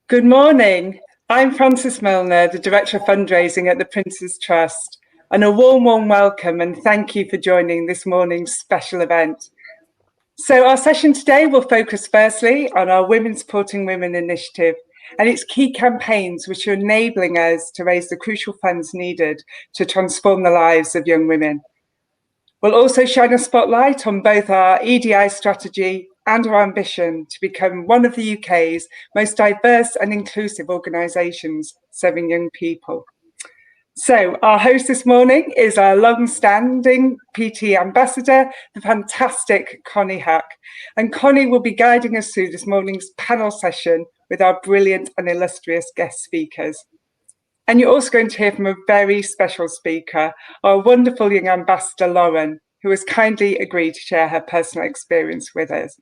Good morning. I'm Frances Milner, the Director of Fundraising at the Prince's Trust, and a warm welcome and thank you for joining this morning's special event. So our session today will focus firstly on our Women Supporting Women initiative and its key campaigns which are enabling us to raise the crucial funds needed to transform the lives of young women. We'll also shine a spotlight on both our EDI strategy and our ambition to become one of the UK's most diverse and inclusive organisations serving young people. So our host this morning is our long-standing PT ambassador, the fantastic Konnie. And Konnie will be guiding us through this morning's panel session with our brilliant and illustrious guest speakers. And you're also going to hear from a very special speaker, our wonderful young ambassador, Lauren, who has kindly agreed to share her personal experience with us.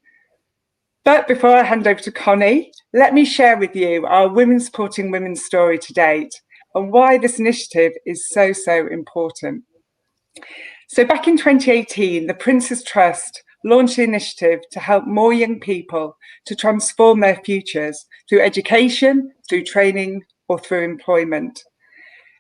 But before I hand over to Konnie, let me share with you our Women Supporting Women story to date and why this initiative is so important. So back in 2018, the Prince's Trust launched the initiative to help more young people to transform their futures through education, through training, or through employment.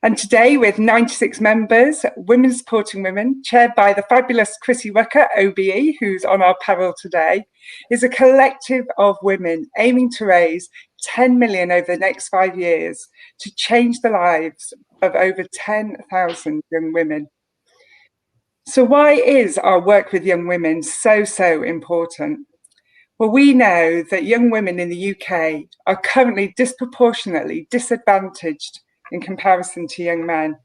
And today, with 96 members, Women Supporting Women, chaired by the fabulous Chrissy Rucker, OBE, who's on our panel today, is a collective of women aiming to raise 10 million over the next 5 years to change the lives of over 10,000 young women. So why is our work with young women so important? Well, we know that young women in the UK are currently disproportionately disadvantaged in comparison to young men.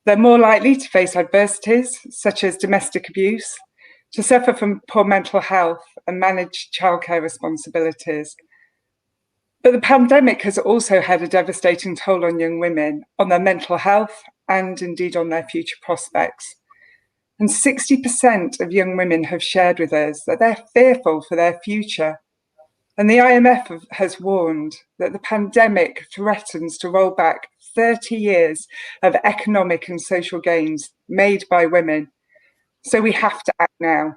They're more likely to face adversities such as domestic abuse, to suffer from poor mental health and manage childcare responsibilities. But the pandemic has also had a devastating toll on young women, on their mental health and indeed on their future prospects. And 60% of young women have shared with us that they're fearful for their future. And the IMF has warned that the pandemic threatens to roll back 30 years of economic and social gains made by women. So we have to act now.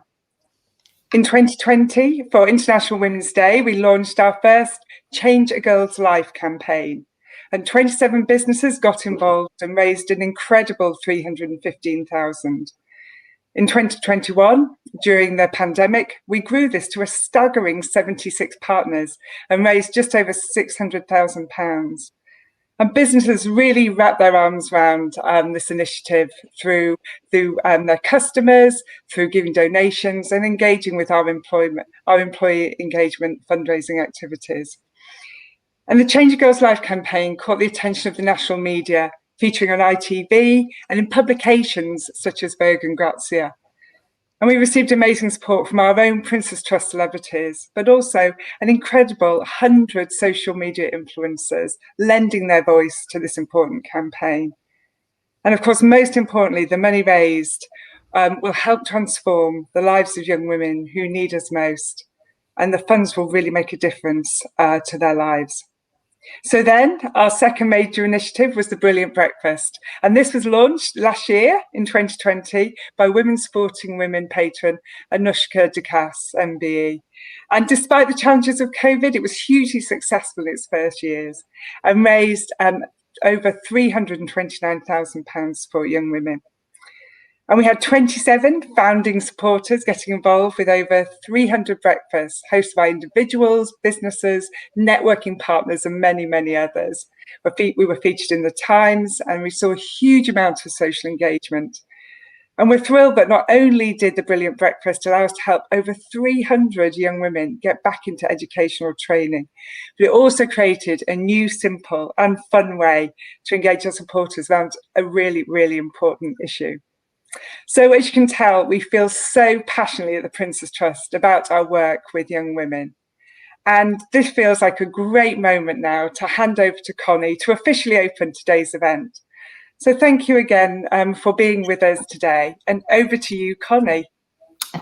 In 2020, for International Women's Day, we launched our first Change a Girl's Life campaign. And 27 businesses got involved and raised an incredible £315,000. In 2021, during the pandemic, we grew this to a staggering 76 partners and raised just over £600,000. And businesses really wrap their arms around this initiative through their customers, through giving donations and engaging with our employee engagement fundraising activities. And the Change a Girl's Life campaign caught the attention of the national media, featuring on ITV and in publications such as Vogue and Grazia. And we received amazing support from our own Prince's Trust celebrities, but also an incredible 100 social media influencers lending their voice to this important campaign. And of course, most importantly, the money raised will help transform the lives of young women who need us most. And the funds will really make a difference to their lives. So then our second major initiative was the Brilliant Breakfast. And this was launched last year in 2020 by Women Supporting Women patron Anushka Dukas, MBE. And despite the challenges of COVID, it was hugely successful in its first years and raised over £329,000 for young women. And we had 27 founding supporters getting involved with over 300 breakfasts hosted by individuals, businesses, networking partners, and many others. We were featured in the Times and we saw a huge amount of social engagement. And we're thrilled that not only did the Brilliant Breakfast allow us to help over 300 young women get back into educational training, but it also created a new, simple and fun way to engage our supporters around a really important issue. So as you can tell, we feel so passionately at the Prince's Trust about our work with young women. And this feels like a great moment now to hand over to Konnie to officially open today's event. So thank you again for being with us today. And over to you, Konnie.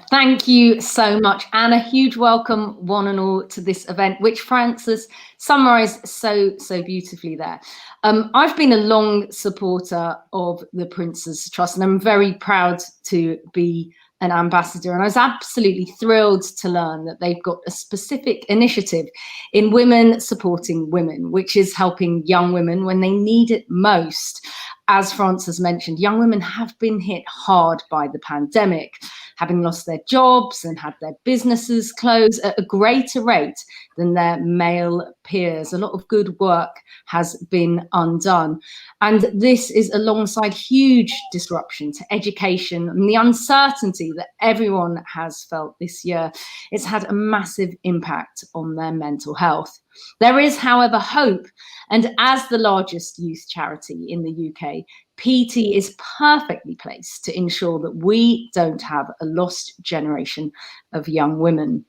Thank you so much, and a huge welcome one and all to this event, which Frances summarised so beautifully there. I've been a long supporter of the Prince's Trust, and I'm very proud to be an ambassador, and I was absolutely thrilled to learn that they've got a specific initiative in Women Supporting Women, which is helping young women when they need it most. As Frances mentioned, young women have been hit hard by the pandemic, having lost their jobs and had their businesses close at a greater rate than their male peers. A lot of good work has been undone. And this is alongside huge disruption to education and the uncertainty that everyone has felt this year. It's had a massive impact on their mental health. There is, however, hope. And as the largest youth charity in the UK, PT is perfectly placed to ensure that we don't have a lost generation of young women.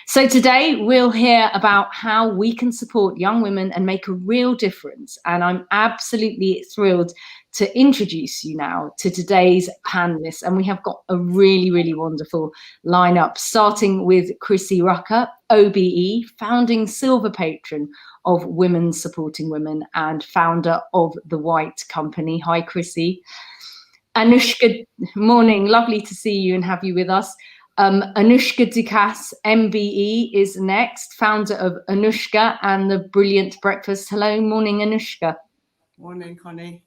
So today we'll hear about how we can support young women and make a real difference. And I'm absolutely thrilled to introduce you now to today's panelists. And we have got a really, really wonderful lineup, starting with Chrissy Rucker, OBE, founding silver patron of Women Supporting Women and founder of The White Company. Hi, Chrissy. Anushka, morning. Lovely to see you and have you with us. Anushka Dukas, MBE, is next, founder of Anushka and the Brilliant Breakfast. Hello, morning, Anushka. Morning, Connie.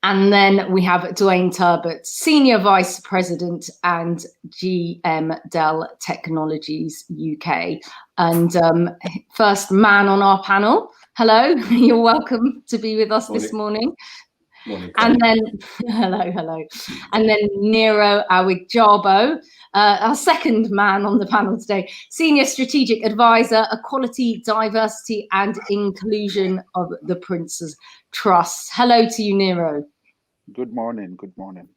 And then we have Dwayne Turbot, Senior Vice President and GM Dell Technologies UK. And first man on our panel. Hello, you're welcome to be with us this morning. Morning, and then, hello. And then Nero Awigjarbo, our second man on the panel today, Senior Strategic Advisor, Equality, Diversity and Inclusion of the Prince's Trust. Hello to you, Nero. Good morning, good morning.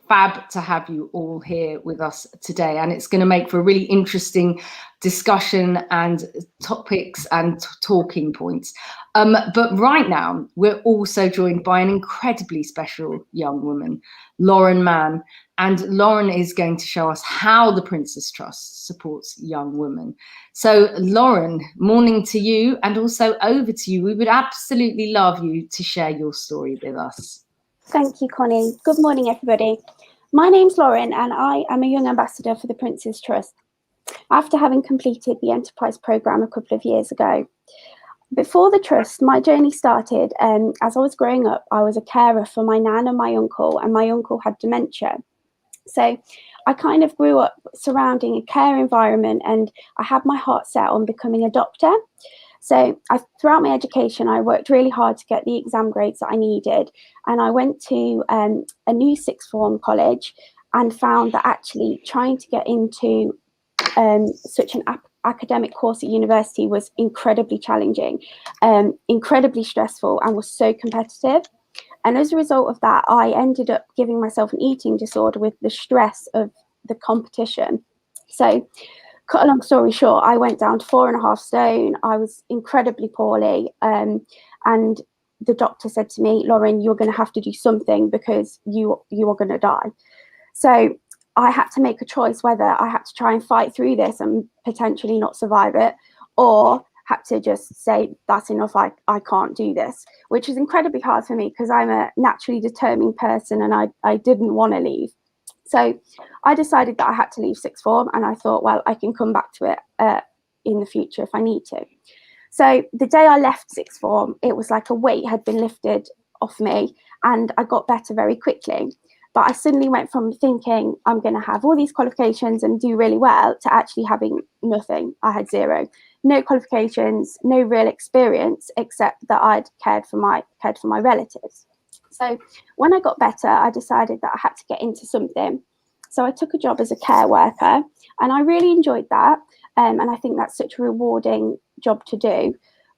Fab to have you all here with us today, and it's going to make for a really interesting discussion and topics and talking points. But right now, we're also joined by an incredibly special young woman, Lauren Mann, and Lauren is going to show us how the Prince's Trust supports young women. So Lauren, morning to you, and also over to you. We would absolutely love you to share your story with us. Thank you, Connie. Good morning, everybody. My name's Lauren, and I am a young ambassador for the Prince's Trust after having completed the enterprise programme a couple of years ago. Before the Trust, my journey started as I was growing up. I was a carer for my nan and my uncle had dementia. So I kind of grew up surrounding a care environment, and I had my heart set on becoming a doctor. So throughout my education, I worked really hard to get the exam grades that I needed. And I went to a new sixth form college and found that actually trying to get into such an academic course at university was incredibly challenging, incredibly stressful, and was so competitive. And as a result of that, I ended up giving myself an eating disorder with the stress of the competition. So cut a long story short, I went down to 4.5 stone. I was incredibly poorly. And the doctor said to me, Lauren, you're going to have to do something because you are going to die. So I had to make a choice whether I had to try and fight through this and potentially not survive it, or had to just say, that's enough, I can't do this, which is incredibly hard for me because I'm a naturally determined person and I didn't want to leave. So I decided that I had to leave sixth form, and I thought, well, I can come back to it in the future if I need to. So the day I left sixth form, it was like a weight had been lifted off me and I got better very quickly. But I suddenly went from thinking I'm going to have all these qualifications and do really well to actually having nothing. I had zero, no qualifications, no real experience, except that I'd cared for my relatives. So when I got better, I decided that I had to get into something. So I took a job as a care worker, and I really enjoyed that. And I think that's such a rewarding job to do.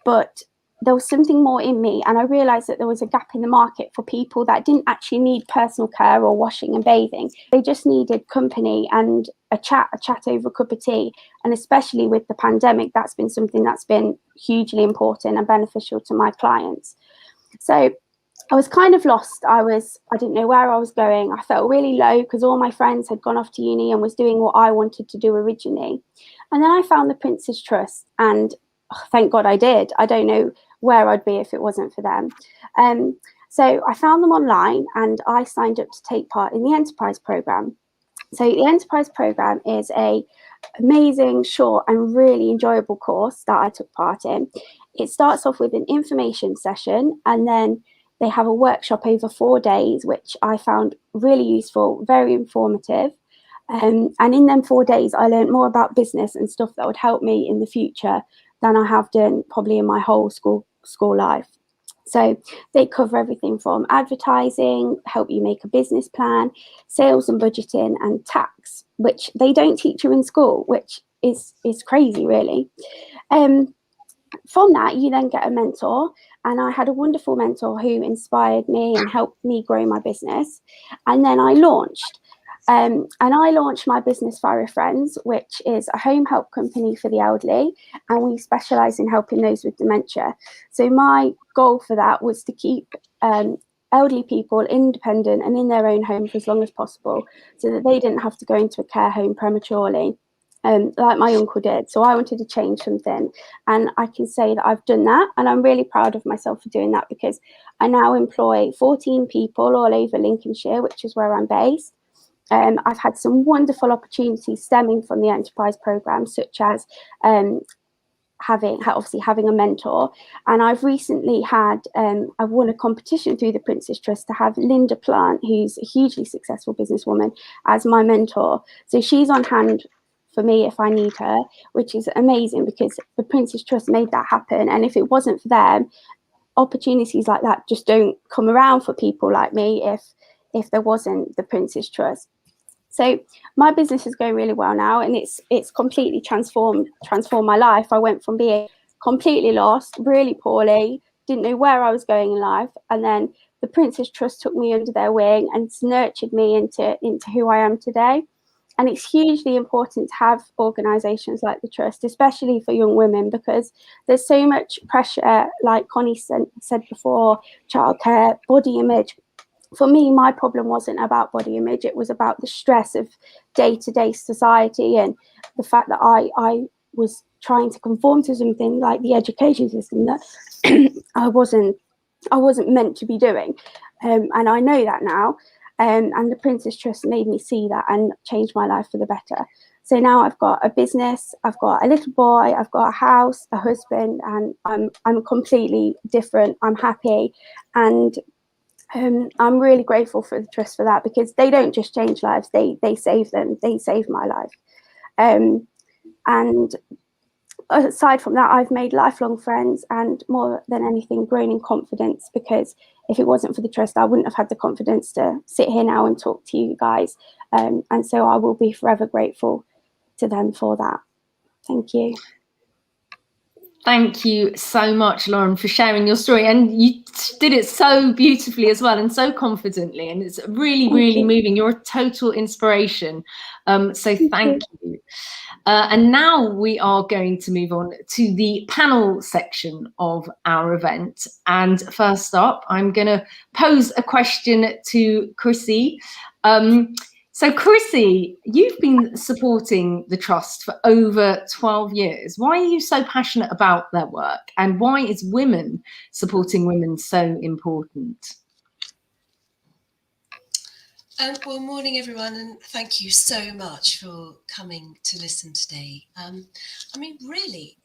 But there was something more in me, and I realized that there was a gap in the market for people that didn't actually need personal care or washing and bathing. They just needed company and a chat over a cup of tea. And especially with the pandemic, that's been something that's been hugely important and beneficial to my clients. So I was kind of lost. I didn't know where I was going. I felt really low because all my friends had gone off to uni and was doing what I wanted to do originally. And then I found the Prince's Trust, and thank God I did. I don't know where I'd be if it wasn't for them. So I found them online, and I signed up to take part in the enterprise programme. So the Enterprise Programme is a amazing, short and really enjoyable course that I took part in. It starts off with an information session, and then they have a workshop over 4 days, which I found really useful, very informative. And in them 4 days, I learned more about business and stuff that would help me in the future than I have done probably in my whole school life. So they cover everything from advertising, help you make a business plan, sales and budgeting, and tax, which they don't teach you in school, which is crazy, really. From that, you then get a mentor, and I had a wonderful mentor who inspired me and helped me grow my business. And then I launched. And I launched my business via Friends, which is a home help company for the elderly, and we specialise in helping those with dementia. So my goal for that was to keep elderly people independent and in their own home for as long as possible, so that they didn't have to go into a care home prematurely, like my uncle did. So I wanted to change something, and I can say that I've done that, and I'm really proud of myself for doing that, because I now employ 14 people all over Lincolnshire, which is where I'm based. I've had some wonderful opportunities stemming from the Enterprise Programme, such as having a mentor. And I've recently had, I've won a competition through the Prince's Trust to have Linda Plant, who's a hugely successful businesswoman, as my mentor. So she's on hand for me if I need her, which is amazing, because the Prince's Trust made that happen. And if it wasn't for them, opportunities like that just don't come around for people like me if there wasn't the Prince's Trust. So my business is going really well now, and it's completely transformed my life. I went from being completely lost, really poorly, didn't know where I was going in life, and then the Prince's Trust took me under their wing and nurtured me into who I am today. And it's hugely important to have organisations like the Trust, especially for young women, because there's so much pressure, like Connie said before, childcare, body image. For me, my problem wasn't about body image. It was about the stress of day-to-day society, and the fact that I was trying to conform to something like the education system that I wasn't meant to be doing. And I know that now. And the Prince's Trust made me see that and changed my life for the better. So now I've got a business, I've got a little boy, I've got a house, a husband, and I'm completely different. I'm happy, and I'm really grateful for the Trust for that, because they don't just change lives, they save them. They saved my life. And aside from that, I've made lifelong friends, and more than anything, grown in confidence, because if it wasn't for the Trust, I wouldn't have had the confidence to sit here now and talk to you guys. And so I will be forever grateful to them for that. Thank you. Thank you so much, Lauren, for sharing your story. And you did it so beautifully as well, and so confidently. And it's really, really moving. You're a total inspiration. So thank you. And now we are going to move on to the panel section of our event. And first up, I'm going to pose a question to Chrissy. So Chrissy, you've been supporting the Trust for over 12 years. Why are you so passionate about their work, and why is women supporting women so important? Well, morning everyone, and thank you so much for coming to listen today. I mean, really,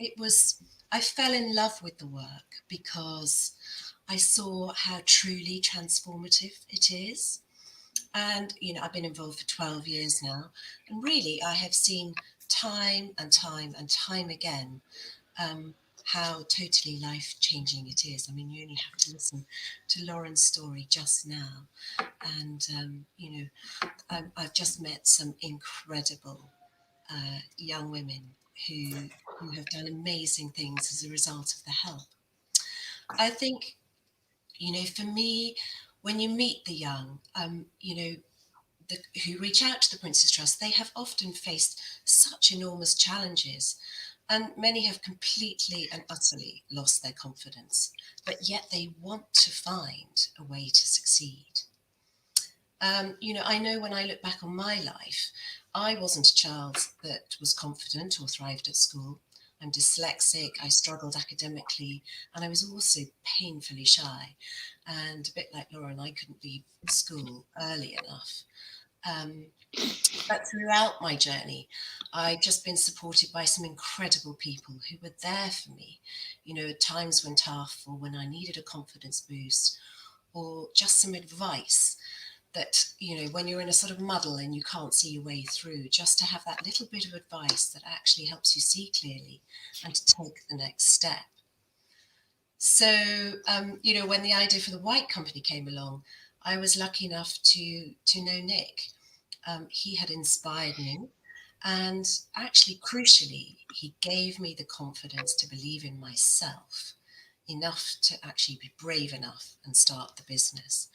I fell in love with the work because I saw how truly transformative it is. And, you know, I've been involved for 12 years now, and really I have seen time and time and time again how totally life-changing it is. I mean, you only have to listen to Lauren's story just now. And, you know, I've just met some incredible young women who have done amazing things as a result of the help. I think, you know, for me, when you meet the young, you know, who reach out to the Prince's Trust, they have often faced such enormous challenges, and many have completely and utterly lost their confidence, but yet they want to find a way to succeed. You know, I know when I look back on my life, I wasn't a child that was confident or thrived at school. I'm dyslexic, I struggled academically, and I was also painfully shy. And a bit like Lauren, I couldn't leave school early enough. But throughout my journey, I've just been supported by some incredible people who were there for me, you know, at times when tough, or when I needed a confidence boost, or just some advice that, you know, when you're in a sort of muddle and you can't see your way through, just to have that little bit of advice that actually helps you see clearly and to take the next step. So, you know, when the idea for the White Company came along, I was lucky enough to know Nick. He had inspired me, and actually, crucially, he gave me the confidence to believe in myself enough to actually be brave enough and start the business.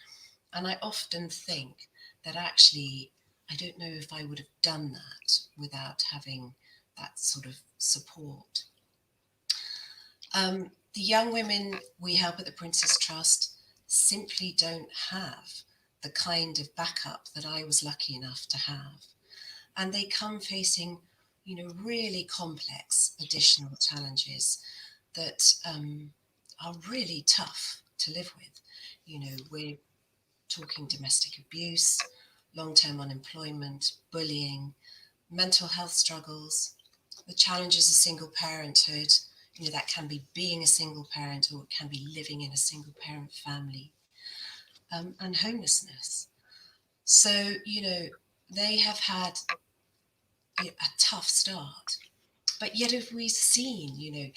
And I often think that actually, I don't know if I would have done that without having that sort of support. The young women we help at the Prince's Trust simply don't have the kind of backup that I was lucky enough to have. And they come facing, you know, really complex additional challenges that are really tough to live with. You know, we're talking domestic abuse, long-term unemployment, bullying, mental health struggles, the challenges of single parenthood. You know, that can be being a single parent, or it can be living in a single parent family, and homelessness. So, you know, they have had a tough start. But yet, if we've seen, you know,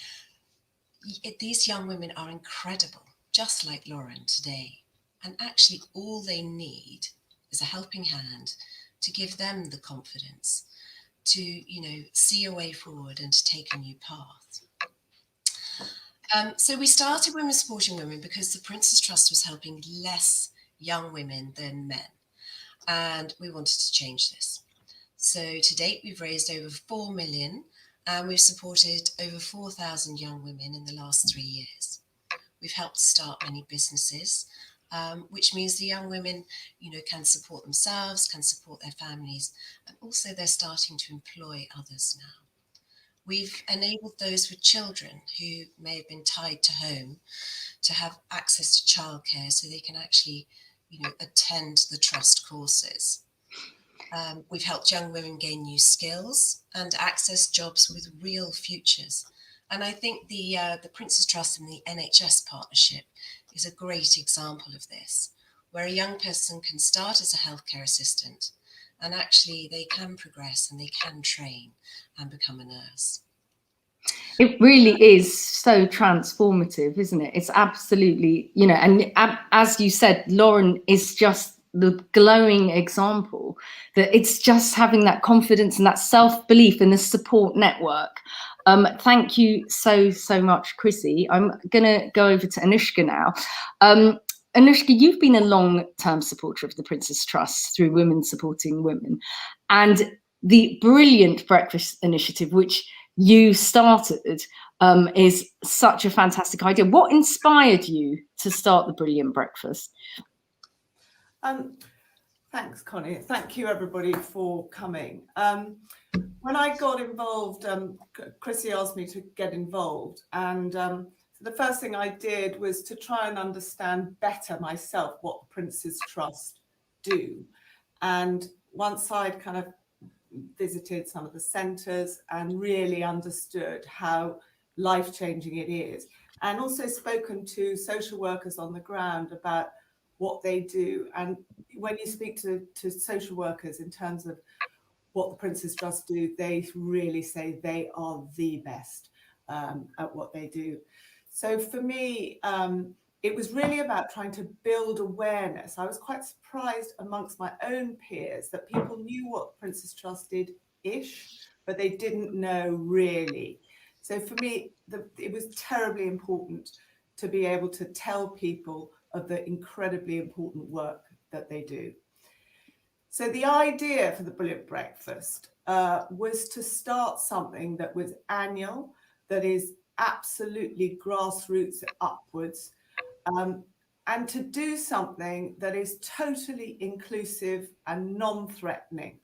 these young women are incredible, just like Lauren today. And actually, all they need is a helping hand to give them the confidence to, you know, see a way forward and to take a new path. So we started Women Supporting Women because the Prince's Trust was helping less young women than men. And we wanted to change this. So to date, we've raised over 4 million, and we've supported over 4,000 young women in the last 3 years. We've helped start many businesses, which means the young women, you know, can support themselves, can support their families, and also they're starting to employ others now. We've enabled those with children who may have been tied to home to have access to childcare so they can actually, you know, attend the trust courses. We've helped young women gain new skills and access jobs with real futures. And I think the Prince's Trust and the NHS partnership is a great example of this, where a young person can start as a healthcare assistant and actually they can progress and they can train and become a nurse. It really is so transformative, isn't it? It's absolutely, you know, and as you said, Lauren is just the glowing example that it's just having that confidence and that self-belief in the support network. Thank you so much, Chrissy. I'm going to go over to Anushka now. Anushka, you've been a long-term supporter of the Prince's Trust through Women Supporting Women, and the brilliant breakfast initiative, which you started, is such a fantastic idea. What inspired you to start the Brilliant Breakfast? Thanks, Connie. Thank you, everybody, for coming. When I got involved, Chrissy asked me to get involved, and so the first thing I did was to try and understand better myself what the Prince's Trust do. And once I'd kind of visited some of the centres and really understood how life-changing it is, and also spoken to social workers on the ground about what they do. And when you speak to social workers in terms of what the Prince's Trust do, they really say they are the best at what they do. So for me, it was really about trying to build awareness. I was quite surprised amongst my own peers that people knew what Prince's Trust did-ish, but they didn't know really. So for me, it was terribly important to be able to tell people of the incredibly important work that they do. So the idea for the Brilliant Breakfast was to start something that was annual, that is absolutely grassroots upwards, and to do something that is totally inclusive and non-threatening.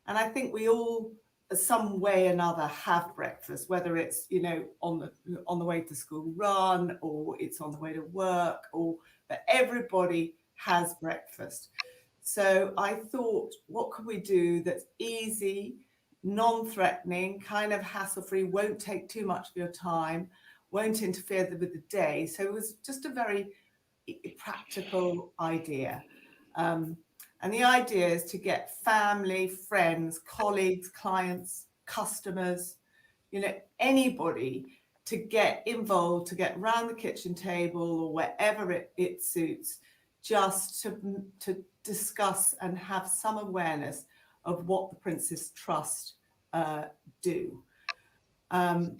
And I think we all, some way or another, have breakfast, whether it's, you know, on the way to school run, or it's on the way to work, but everybody has breakfast. So I thought, what could we do that's easy, non-threatening, kind of hassle-free, won't take too much of your time, won't interfere with the day. So it was just a very practical idea. And the idea is to get family, friends, colleagues, clients, customers, anybody to get involved, to get round the kitchen table or wherever it suits, just to discuss and have some awareness of what the Prince's Trust do. I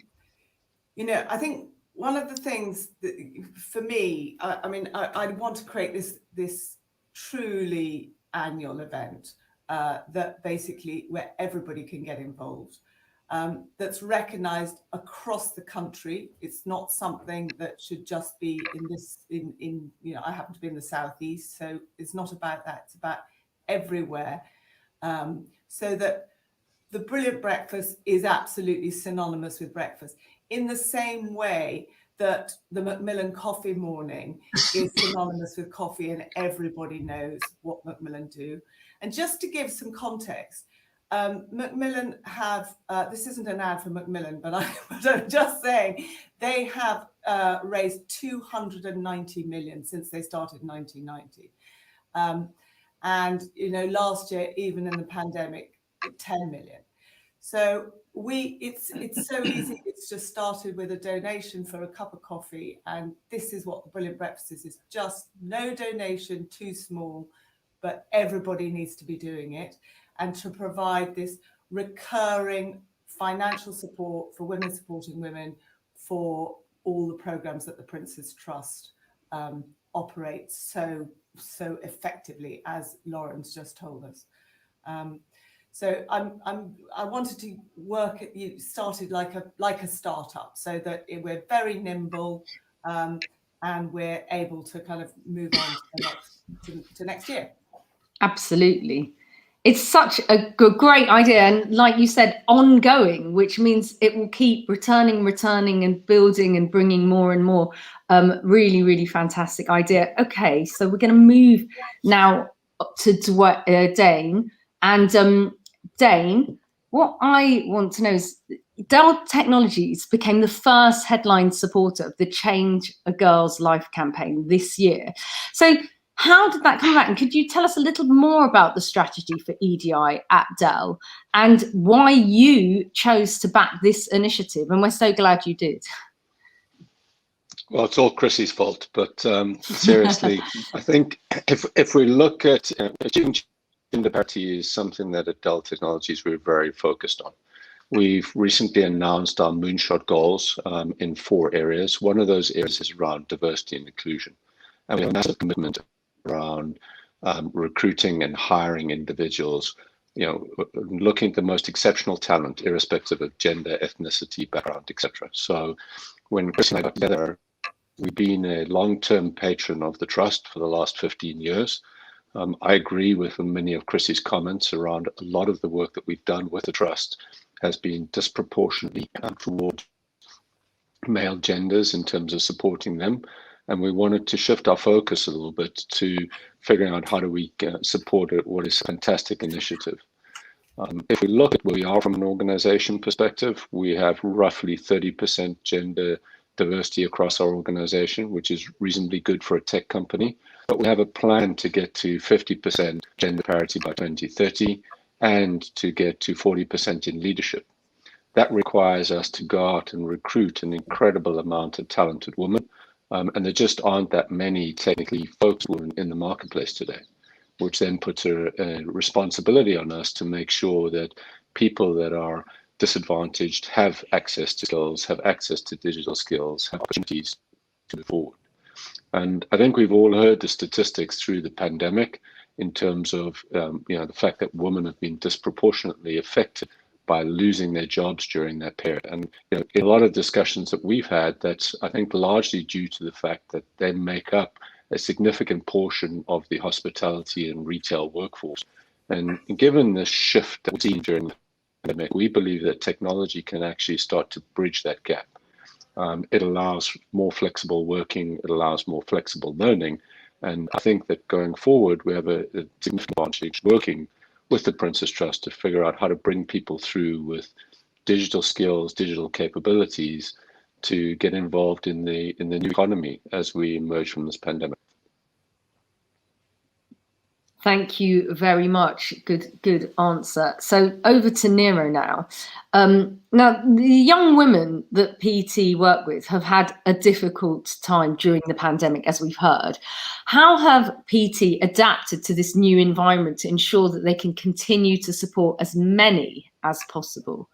think one of the things that, for me, I want to create this truly annual event that basically where everybody can get involved, that's recognised across the country. It's not something that should just be I happen to be in the southeast, so it's not about that. It's about everywhere, so that the Brilliant Breakfast is absolutely synonymous with breakfast, in the same way that the Macmillan Coffee Morning is synonymous with coffee, and everybody knows what Macmillan do. And just to give some context, Macmillan have, this isn't an ad for Macmillan, but I'm just saying, they have raised 290 million since they started in 1990. And, last year, even in the pandemic, 10 million. So it's so easy. It's just started with a donation for a cup of coffee. And this is what the Brilliant Breakfast is just no donation too small, but everybody needs to be doing it. And to provide this recurring financial support for women supporting women for all the programs that the Prince's Trust operates so effectively, as Lauren's just told us. So I wanted to work at, you started like a startup, so that we're very nimble, and we're able to kind of move on to next year. Absolutely. It's such a great idea. And like you said, ongoing, which means it will keep returning and building and bringing more and more. Really, really fantastic idea. Okay, so we're going to move now to Dane. And Dane, what I want to know is, Dell Technologies became the first headline supporter of the Change a Girl's Life campaign this year. So how did that come about? And could you tell us a little more about the strategy for EDI at Dell and why you chose to back this initiative? And we're so glad you did. Well, it's all Chrissy's fault, but seriously, I think if we look at achieving gender parity is something that at Dell Technologies we're very focused on. We've recently announced our moonshot goals in 4 areas. One of those areas is around diversity and inclusion. And we have a massive commitment around recruiting and hiring individuals, looking at the most exceptional talent, irrespective of gender, ethnicity, background, etc. So when Chris and I got together, we've been a long-term patron of the Trust for the last 15 years. I agree with many of Chrissy's comments around a lot of the work that we've done with the Trust has been disproportionately toward male genders in terms of supporting them. And we wanted to shift our focus a little bit to figuring out how do we support what is a fantastic initiative. If we look at where we are from an organization perspective, we have roughly 30% gender diversity across our organization, which is reasonably good for a tech company. But we have a plan to get to 50% gender parity by 2030 and to get to 40% in leadership. That requires us to go out and recruit an incredible amount of talented women. And there just aren't that many technically focused women in the marketplace today, which then puts a responsibility on us to make sure that people that are disadvantaged have access to skills, have access to digital skills, have opportunities to move forward. And I think we've all heard the statistics through the pandemic in terms of the fact that women have been disproportionately affected by losing their jobs during that period. And in a lot of discussions that we've had, that's I think largely due to the fact that they make up a significant portion of the hospitality and retail workforce. And given the shift that we've seen during the pandemic, we believe that technology can actually start to bridge that gap. It allows more flexible working, it allows more flexible learning, And I think that going forward, we have a significant advantage working with the Prince's Trust to figure out how to bring people through with digital skills, digital capabilities to get involved in the new economy as we emerge from this pandemic. Thank you very much. Good answer. So over to Nero now. Now, the young women that PT work with have had a difficult time during the pandemic, as we've heard. How have PT adapted to this new environment to ensure that they can continue to support as many as possible?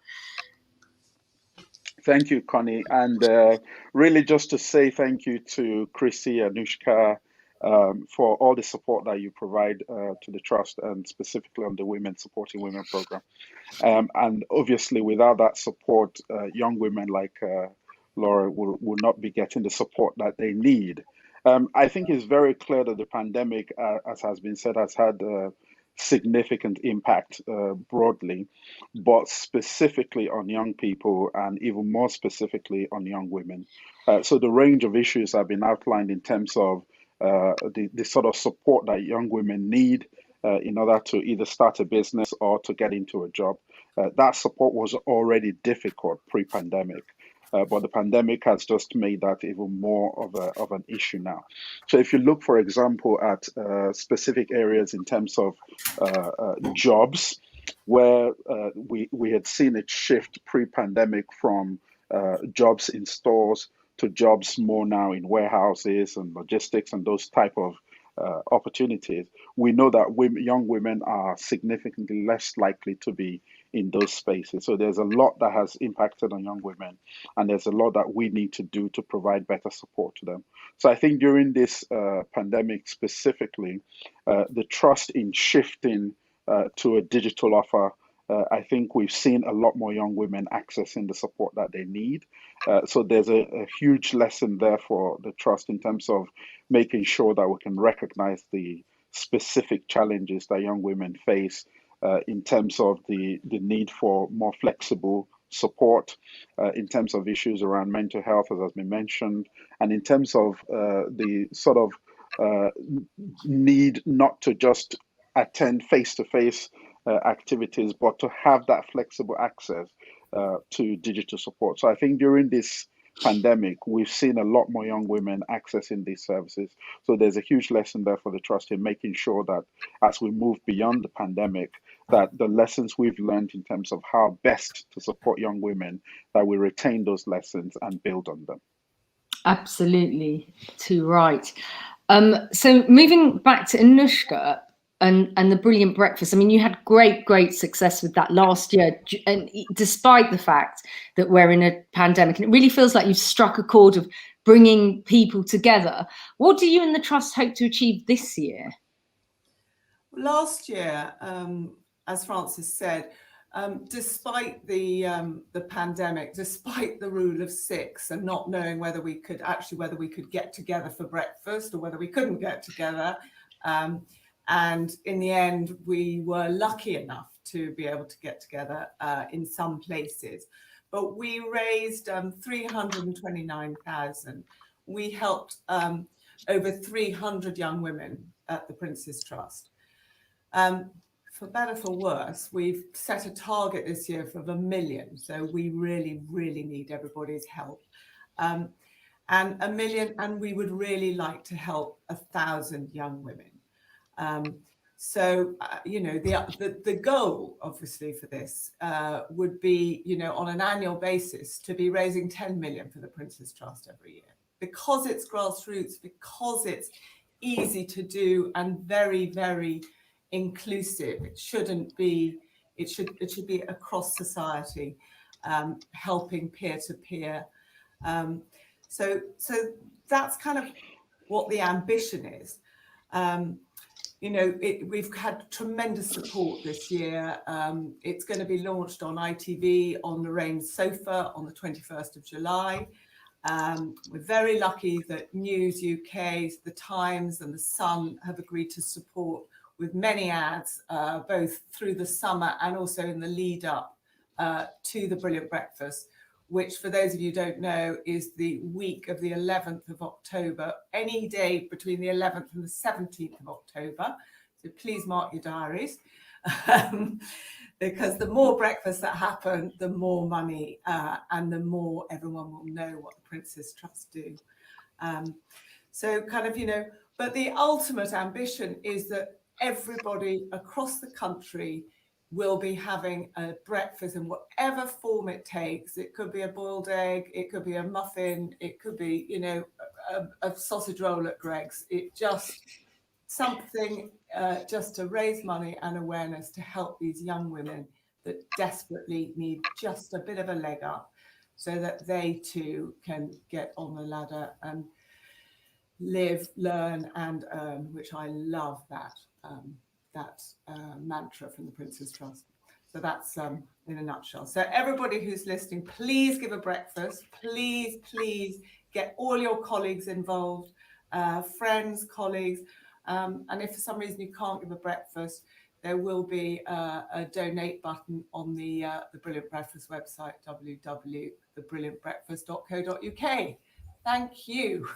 Thank you, Connie. And really just to say thank you to Chrissy, Anushka, for all the support that you provide to the Trust, and specifically on the Women Supporting Women program. And obviously, without that support, young women like Laura will not be getting the support that they need. I think it's very clear that the pandemic, as has been said, has had significant impact broadly, but specifically on young people, and even more specifically on young women. So the range of issues have been outlined in terms of the sort of support that young women need in order to either start a business or to get into a job. That support was already difficult pre-pandemic. But the pandemic has just made that even more of an issue now. So if you look, for example, at specific areas in terms of jobs, where we had seen it shift pre-pandemic from jobs in stores to jobs more now in warehouses and logistics and those type of opportunities, we know that young women are significantly less likely to be in those spaces. So there's a lot that has impacted on young women, and there's a lot that we need to do to provide better support to them. So I think during this pandemic specifically, the trust in shifting to a digital offer, I think we've seen a lot more young women accessing the support that they need. So there's a huge lesson there for the trust in terms of making sure that we can recognize the specific challenges that young women face in terms of the need for more flexible support, in terms of issues around mental health, as has been mentioned, and in terms of the sort of need not to just attend face-to-face activities, but to have that flexible access to digital support. So I think during this pandemic, we've seen a lot more young women accessing these services. So there's a huge lesson there for the trust in making sure that as we move beyond the pandemic, that the lessons we've learned in terms of how best to support young women, that we retain those lessons and build on them. Absolutely, too right. So moving back to Anushka and the Brilliant Breakfast, I mean, you had great success with that last year, and despite the fact that we're in a pandemic, and it really feels like you've struck a chord of bringing people together. What do you and the Trust hope to achieve this year? Last year, as Francis said, despite the pandemic, despite the rule of 6 and not knowing whether we could get together for breakfast or whether we couldn't get together, and in the end, we were lucky enough to be able to get together in some places. But we raised 329,000. We helped over 300 young women at the Prince's Trust. For better, for worse, we've set a target this year for 1 million. So we really need everybody's help. And 1 million, and we would really like to help 1,000 young women. You know, the goal, obviously, for this would be, you know, on an annual basis to be raising 10 million for the Prince's Trust every year. Because it's grassroots, because it's easy to do and very inclusive. It shouldn't be, it should be across society, helping peer to peer. So that's kind of what the ambition is. You know, we've had tremendous support this year. It's going to be launched on ITV on Lorraine's Sofa on the 21st of July. We're very lucky that News UK, The Times and The Sun have agreed to support with many ads, both through the summer and also in the lead up to the Brilliant Breakfast, which for those of you who don't know is the week of the 11th of October, any day between the 11th and the 17th of October. So please mark your diaries. Because the more breakfasts that happen, the more money and the more everyone will know what the Prince's Trust do. So kind of, you know, but the ultimate ambition is that everybody across the country will be having a breakfast in whatever form it takes. It could be a boiled egg, it could be a muffin, it could be, you know, a sausage roll at Greg's. It just something just to raise money and awareness to help these young women that desperately need just a bit of a leg up so that they too can get on the ladder and live, learn and earn, which I love that mantra from the Prince's Trust. So that's in a nutshell. So everybody who's listening, please give a breakfast. Please, please get all your colleagues involved, friends, colleagues. And if for some reason you can't give a breakfast, there will be a donate button on the Brilliant Breakfast website, www.thebrilliantbreakfast.co.uk. Thank you.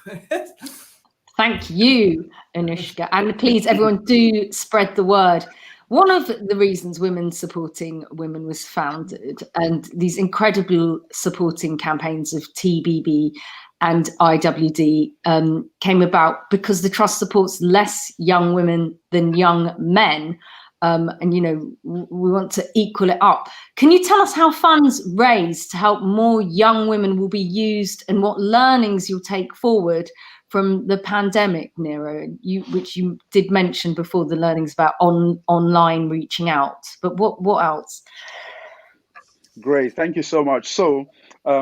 Thank you, Anushka. And please, everyone, do spread the word. One of the reasons Women Supporting Women was founded, and these incredible supporting campaigns of TBB and IWD came about because the Trust supports less young women than young men. And, you know, we want to equal it up. Can you tell us how funds raised to help more young women will be used and what learnings you'll take forward from the pandemic, Nero, which you did mention before, the learnings about online reaching out, but what else? Great, thank you so much. So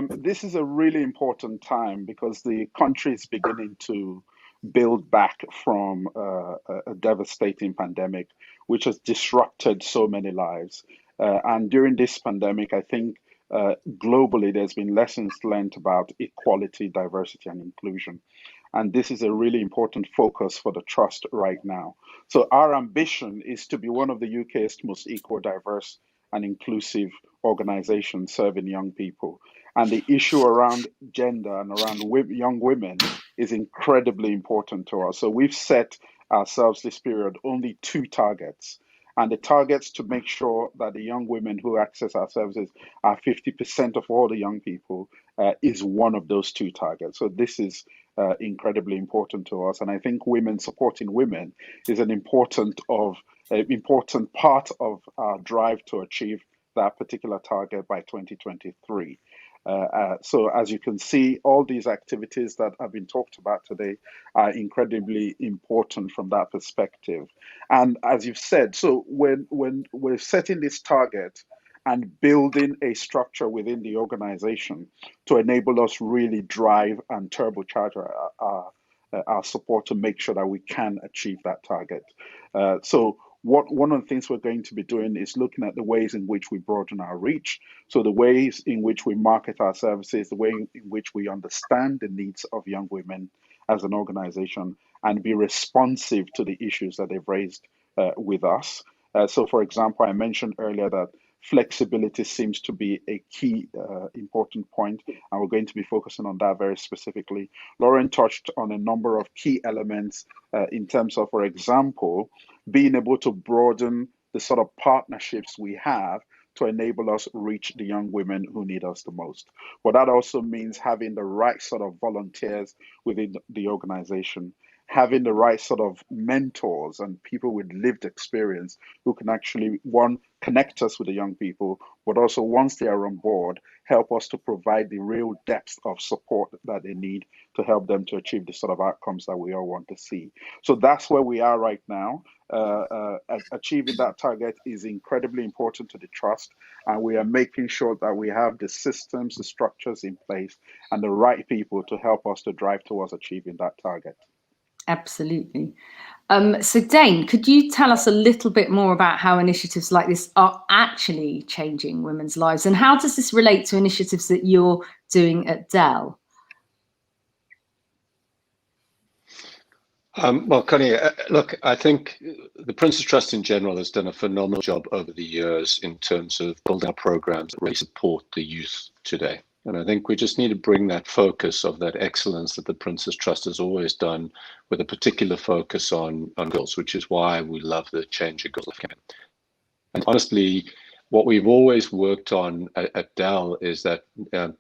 this is a really important time because the country is beginning to build back from a devastating pandemic, which has disrupted so many lives. And during this pandemic, I think globally, there's been lessons learned about equality, diversity, and inclusion. And this is a really important focus for the Trust right now. So our ambition is to be one of the UK's most equal, diverse, and inclusive organizations serving young people. And the issue around gender and around young women is incredibly important to us. So we've set ourselves this period only 2 targets. And the targets to make sure that the young women who access our services are 50% of all the young people is one of those 2 targets. So this is incredibly important to us. And I think Women Supporting Women is an important part of our drive to achieve that particular target by 2023. So as you can see, all these activities that have been talked about today are incredibly important from that perspective. And as you've said, so when we're setting this target and building a structure within the organization to enable us really drive and turbocharge our support to make sure that we can achieve that target. So one of the things we're going to be doing is looking at the ways in which we broaden our reach. So the ways in which we market our services, the way in which we understand the needs of young women as an organization and be responsive to the issues that they've raised with us. So for example, I mentioned earlier that flexibility seems to be a key important point, and we're going to be focusing on that very specifically. Lauren touched on a number of key elements in terms of, for example, being able to broaden the sort of partnerships we have to enable us reach the young women who need us the most. But that also means having the right sort of volunteers within the organization, having the right sort of mentors and people with lived experience who can actually, one, connect us with the young people, but also once they are on board, help us to provide the real depth of support that they need to help them to achieve the sort of outcomes that we all want to see. So that's where we are right now. Achieving that target is incredibly important to the Trust, and we are making sure that we have the systems, the structures in place, and the right people to help us to drive towards achieving that target. Absolutely. So Dane, could you tell us a little bit more about how initiatives like this are actually changing women's lives, and how does this relate to initiatives that you're doing at Dell? Well, Konnie, look, I think the Prince's Trust in general has done a phenomenal job over the years in terms of building our programs that really support the youth today. And I think we just need to bring that focus of that excellence that the Prince's Trust has always done, with a particular focus on girls, which is why we love the Change Your Girls Life campaign. And honestly, what we've always worked on at Dell is that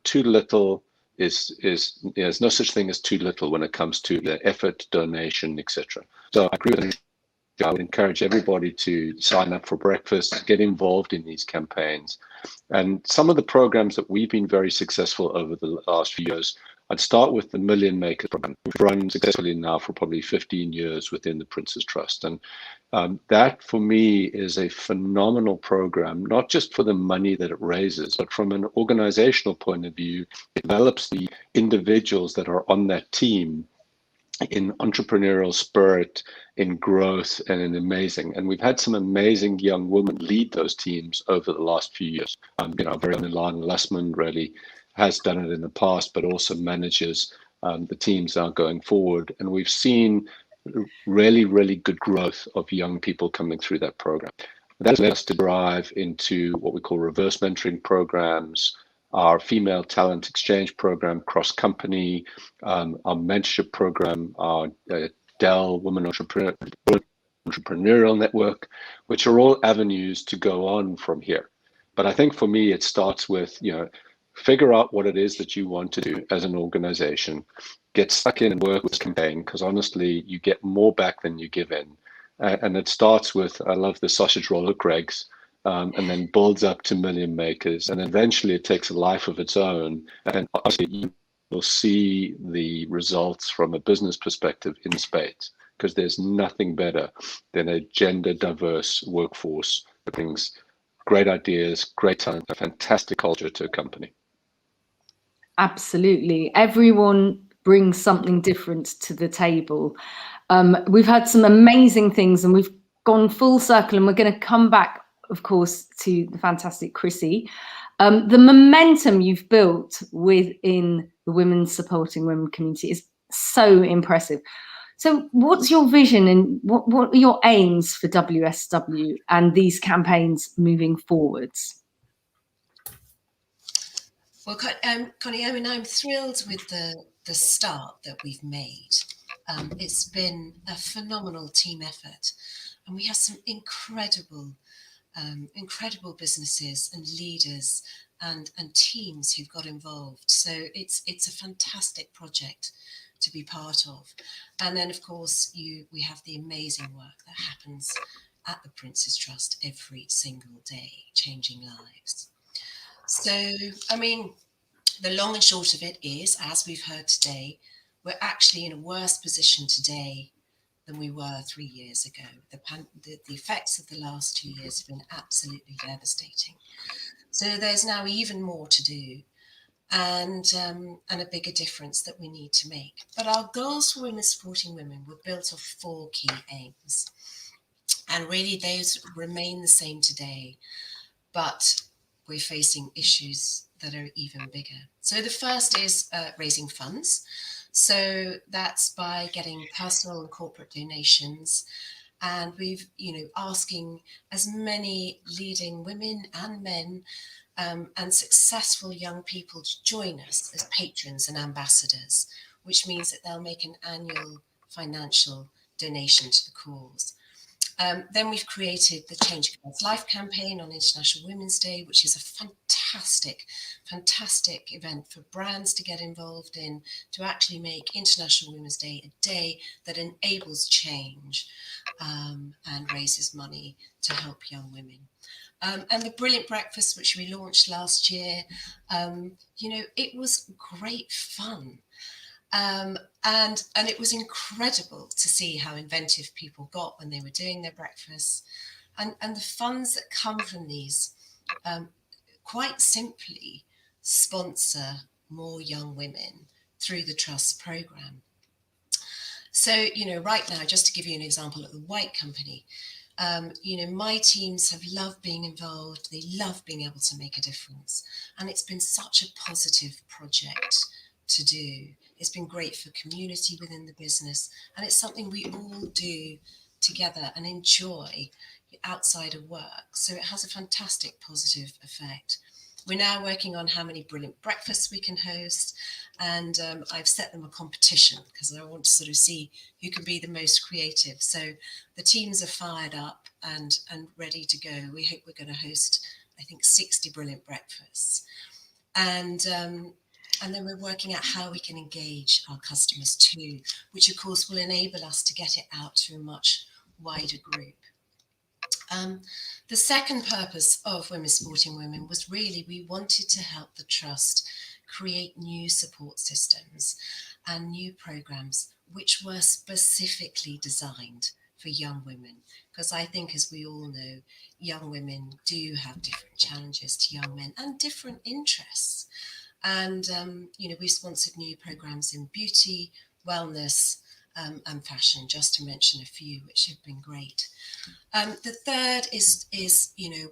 too little there's no such thing as too little when it comes to the effort, donation, etc. So I agree with you. I would encourage everybody to sign up for breakfast, get involved in these campaigns. And some of the programs that we've been very successful over the last few years, I'd start with the Million Makers program. We've run successfully now for probably 15 years within the Prince's Trust. And that for me is a phenomenal program, not just for the money that it raises, but from an organizational point of view, it develops the individuals that are on that team in entrepreneurial spirit, in growth, and in amazing. And we've had some amazing young women lead those teams over the last few years. Very own Lana Lessman really has done it in the past, but also manages the teams now going forward. And we've seen really, really good growth of young people coming through that program. That led us to drive into what we call reverse mentoring programs, our female talent exchange program, cross company, our mentorship program, our Dell Women Entrepreneurial Network, which are all avenues to go on from here. But I think for me, it starts with, figure out what it is that you want to do as an organization, get stuck in and work with this campaign, because honestly, you get more back than you give in. And it starts with, I love the sausage roll of Greg's, and then builds up to Million Makers. And eventually it takes a life of its own. And obviously you will see the results from a business perspective in spades, because there's nothing better than a gender diverse workforce that brings great ideas, great talent, a fantastic culture to a company. Absolutely. Everyone brings something different to the table. We've had some amazing things, and we've gone full circle, and we're going to come back, of course, to the fantastic Chrissy. The momentum you've built within the Women Supporting Women community is so impressive. So what's your vision, and what are your aims for WSW and these campaigns moving forwards? Well, Connie, I'm thrilled with the start that we've made. It's been a phenomenal team effort, and we have some incredible businesses and leaders and teams who've got involved. So it's a fantastic project to be part of. And then, of course, we have the amazing work that happens at the Prince's Trust every single day, changing lives. So, the long and short of it is, as we've heard today, we're actually in a worse position today than we were 3 years ago. The effects of the last 2 years have been absolutely devastating. So there's now even more to do, and a bigger difference that we need to make. But our goals for Women Supporting Women were built off 4 key aims. And really those remain the same today, but we're facing issues that are even bigger. So the first is raising funds. So that's by getting personal and corporate donations. And we've, asking as many leading women and men and successful young people to join us as patrons and ambassadors, which means that they'll make an annual financial donation to the cause. Then we've created the Change Your Girls Life campaign on International Women's Day, which is a fantastic event for brands to get involved in, to actually make International Women's Day a day that enables change and raises money to help young women. And the Brilliant Breakfast, which we launched last year, it was great fun. And it was incredible to see how inventive people got when they were doing their breakfasts, and the funds that come from these quite simply sponsor more young women through the Trust program. So, right now, just to give you an example at the White Company, my teams have loved being involved. They love being able to make a difference. And it's been such a positive project to do. It's been great for community within the business. And it's something we all do together and enjoy outside of work. So it has a fantastic positive effect. We're now working on how many brilliant breakfasts we can host, and I've set them a competition because I want to sort of see who can be the most creative. So the teams are fired up and ready to go. We hope we're going to host, I think, 60 brilliant breakfasts. And then we're working out how we can engage our customers too, which of course will enable us to get it out to a much wider group. The second purpose of Women Supporting Women was really we wanted to help the Trust create new support systems and new programs which were specifically designed for young women. Because I think, as we all know, young women do have different challenges to young men and different interests. And, we've sponsored new programs in beauty, wellness, and fashion, just to mention a few, which have been great. The third is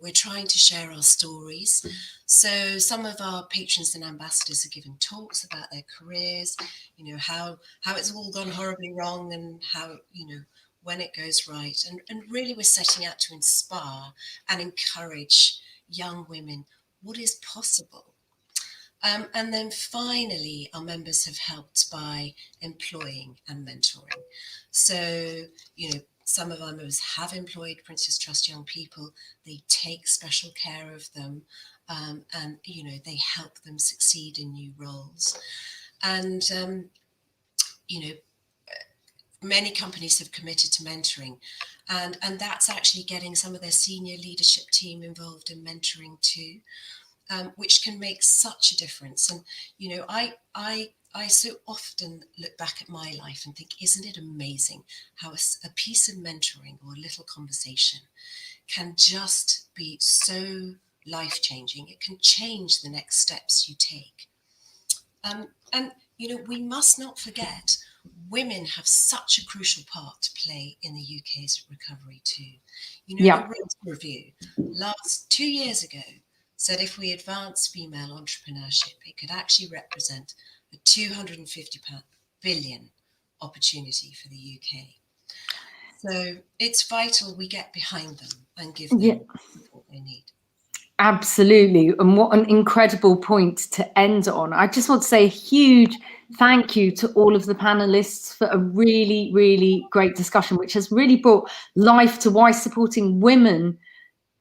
we're trying to share our stories. So some of our patrons and ambassadors are giving talks about their careers, how it's all gone horribly wrong and how, when it goes right. And really we're setting out to inspire and encourage young women what is possible. And then finally, our members have helped by employing and mentoring. So, some of our members have employed Prince's Trust young people. They take special care of them, and, they help them succeed in new roles. And, many companies have committed to mentoring, and that's actually getting some of their senior leadership team involved in mentoring too. Which can make such a difference. And, I so often look back at my life and think, isn't it amazing how a piece of mentoring or a little conversation can just be so life-changing. It can change the next steps you take. And, we must not forget, women have such a crucial part to play in the UK's recovery too. The Rate Review last 2 years ago said if we advance female entrepreneurship, it could actually represent a £250 billion opportunity for the UK. So it's vital we get behind them and give them the support they need. Absolutely. And what an incredible point to end on. I just want to say a huge thank you to all of the panelists for a really, really great discussion, which has really brought life to why supporting women,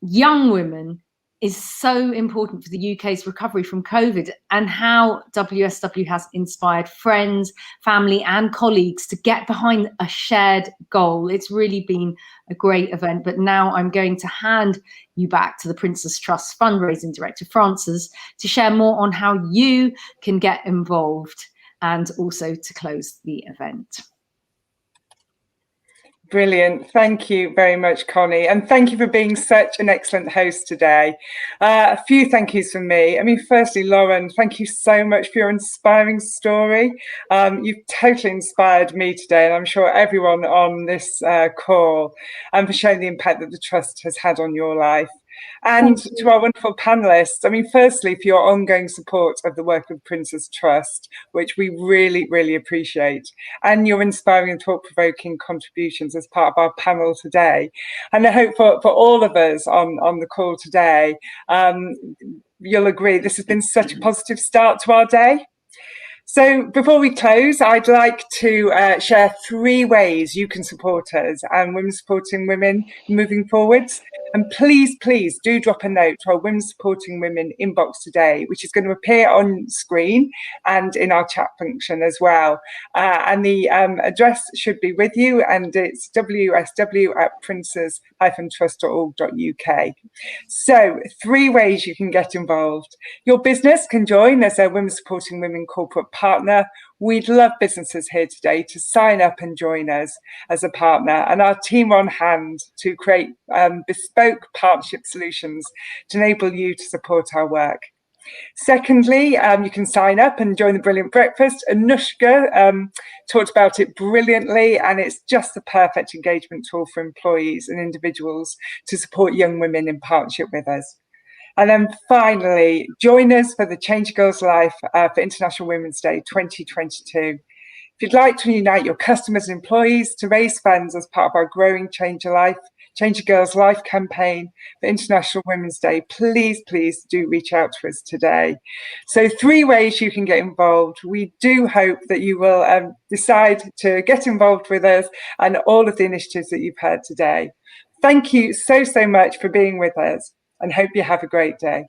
young women, is so important for the UK's recovery from COVID, and how WSW has inspired friends, family and colleagues to get behind a shared goal. It's really been a great event. But now I'm going to hand you back to the Prince's Trust Fundraising Director, Frances, to share more on how you can get involved and also to close the event. Brilliant. Thank you very much, Connie. And thank you for being such an excellent host today. A few thank yous from me. Firstly, Lauren, thank you so much for your inspiring story. You've totally inspired me today, and I'm sure everyone on this call, and for showing the impact that the Trust has had on your life. And to our wonderful panelists, firstly, for your ongoing support of the work of Prince's Trust, which we really, really appreciate, and your inspiring and thought-provoking contributions as part of our panel today. And I hope for all of us on the call today, you'll agree this has been such a positive start to our day. So before we close, I'd like to share 3 ways you can support us and Women Supporting Women moving forwards. And please, please do drop a note to our Women Supporting Women inbox today, which is going to appear on screen and in our chat function as well. And the address should be with you, and it's wsw@princes-trust.org.uk. So 3 ways you can get involved. Your business can join as a Women Supporting Women corporate partner. We'd love businesses here today to sign up and join us as a partner, and our team are on hand to create bespoke partnership solutions to enable you to support our work. Secondly, you can sign up and join the Brilliant Breakfast. Anushka talked about it brilliantly, and it's just the perfect engagement tool for employees and individuals to support young women in partnership with us. And then finally, join us for the Change a Girl's Life for International Women's Day 2022. If you'd like to unite your customers and employees to raise funds as part of our growing Change a Life Change a Girl's Life campaign for International Women's Day, please do reach out to us today. So 3 ways you can get involved. We do hope that you will decide to get involved with us and all of the initiatives that you've heard today. Thank you so much for being with us, and hope you have a great day.